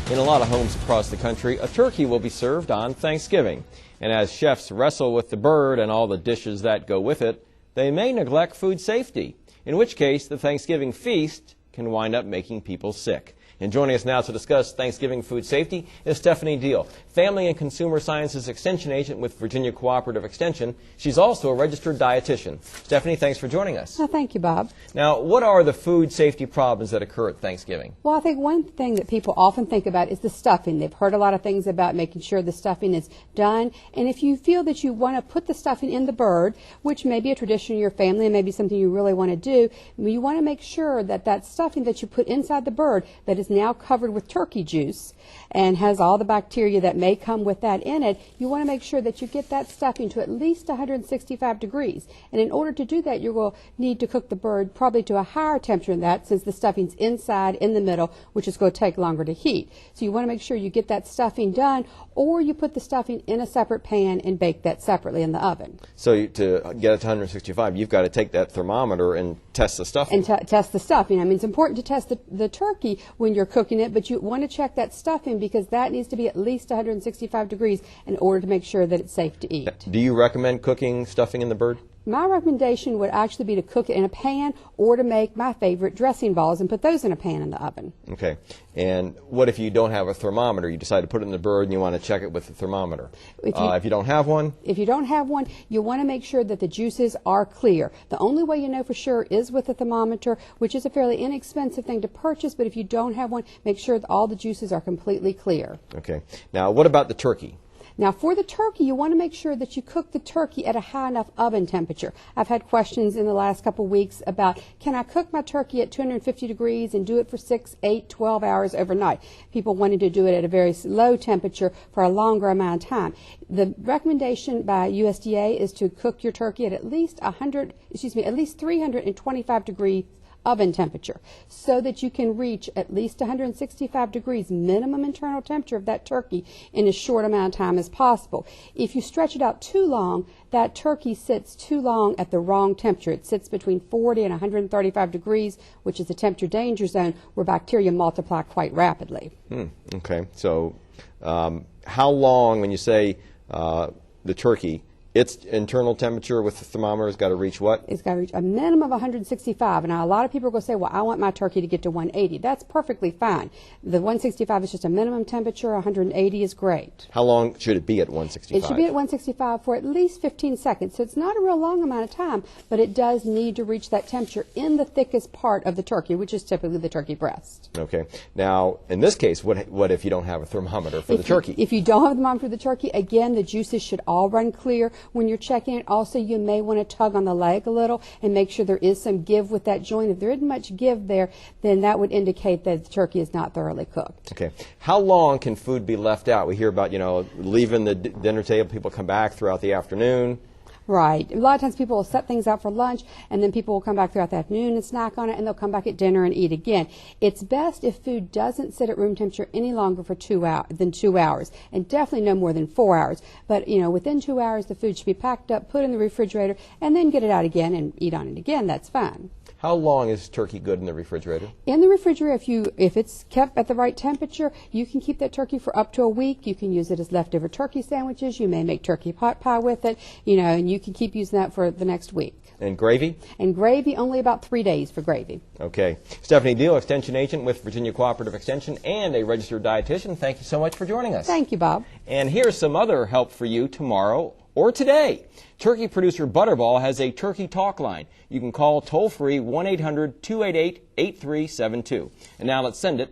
In a lot of homes across the country, a turkey will be served on Thanksgiving. And as chefs wrestle with the bird and all the dishes that go with it, they may neglect food safety, in which case the Thanksgiving feast can wind up making people sick. And joining us now to discuss Thanksgiving food safety is Stephanie Deal, Family and Consumer Sciences Extension Agent with Virginia Cooperative Extension. She's also a registered dietitian. Stephanie, thanks for joining us. Oh, thank you, Bob. Now, what are the food safety problems that occur at Thanksgiving? Well, I think one thing that people often think about is the stuffing. They've heard a lot of things about making sure the stuffing is done. And if you feel that you want to put the stuffing in the bird, which may be a tradition in your family and maybe something you really want to do, you want to make sure that that stuffing that you put inside the bird that is now covered with turkey juice and has all the bacteria that may come with that in it, you want to make sure that you get that stuffing to at least 165 degrees. And in order to do that, you will need to cook the bird probably to a higher temperature than that, since the stuffing's inside in the middle, which is going to take longer to heat. So you want to make sure you get that stuffing done, or you put the stuffing in a separate pan and bake that separately in the oven. So to get it to 165, you've got to take that thermometer and test the stuffing. And test the stuffing. I mean, it's important to test the turkey when you're cooking it, but you want to check that stuffing because that needs to be at least 165 degrees in order to make sure that it's safe to eat. Do you recommend cooking stuffing in the bird? My recommendation would actually be to cook it in a pan or to make my favorite dressing balls and put those in a pan in the oven. Okay. And what if you don't have a thermometer? You decide to put it in the bird and you want to check it with the thermometer. If you don't have one? If you don't have one, you want to make sure that the juices are clear. The only way you know for sure is with a thermometer, which is a fairly inexpensive thing to purchase, but if you don't have one, make sure that all the juices are completely clear. Okay. Now, what about the turkey? Now, for the turkey, you want to make sure that you cook the turkey at a high enough oven temperature. I've had questions in the last couple of weeks about, can I cook my turkey at 250 degrees and do it for 6, 8, 12 hours overnight? People wanted to do it at a very low temperature for a longer amount of time. The recommendation by USDA is to cook your turkey at least 325 degrees oven temperature, so that you can reach at least 165 degrees minimum internal temperature of that turkey in as short amount of time as possible. If you stretch it out too long, that turkey sits too long at the wrong temperature. It sits between 40 and 135 degrees, which is the temperature danger zone where bacteria multiply quite rapidly. Okay. So how long, when you say the turkey, its internal temperature with the thermometer has got to reach what? It's got to reach a minimum of 165. And now a lot of people are going to say, well, I want my turkey to get to 180. That's perfectly fine. The 165 is just a minimum temperature. 180 is great. How long should it be at 165? It should be at 165 for at least 15 seconds. So it's not a real long amount of time, but it does need to reach that temperature in the thickest part of the turkey, which is typically the turkey breast. Okay. Now, in this case, what if you don't have a thermometer for the turkey? If you don't have a thermometer for the turkey, again, the juices should all run clear. When you're checking it, also you may want to tug on the leg a little and make sure there is some give with that joint. If there isn't much give there, then that would indicate that the turkey is not thoroughly cooked. Okay. How long can food be left out? We hear about, leaving the dinner table, people come back throughout the afternoon. Right. A lot of times people will set things out for lunch, and then people will come back throughout the afternoon and snack on it, and they'll come back at dinner and eat again. It's best if food doesn't sit at room temperature any longer for 2 hours, and definitely no more than 4 hours. But, within 2 hours, the food should be packed up, put in the refrigerator, and then get it out again and eat on it again. That's fine. How long is turkey good in the refrigerator? In the refrigerator, if it's kept at the right temperature, you can keep that turkey for up to a week. You can use it as leftover turkey sandwiches. You may make turkey pot pie with it, and you can keep using that for the next week. And gravy? And gravy, only about 3 days for gravy. Okay. Stephanie Deal, Extension Agent with Virginia Cooperative Extension and a registered dietitian. Thank you so much for joining us. Thank you, Bob. And here's some other help for you tomorrow or today. Turkey producer Butterball has a turkey talk line. You can call toll-free 1-800-288-8372. And now let's send it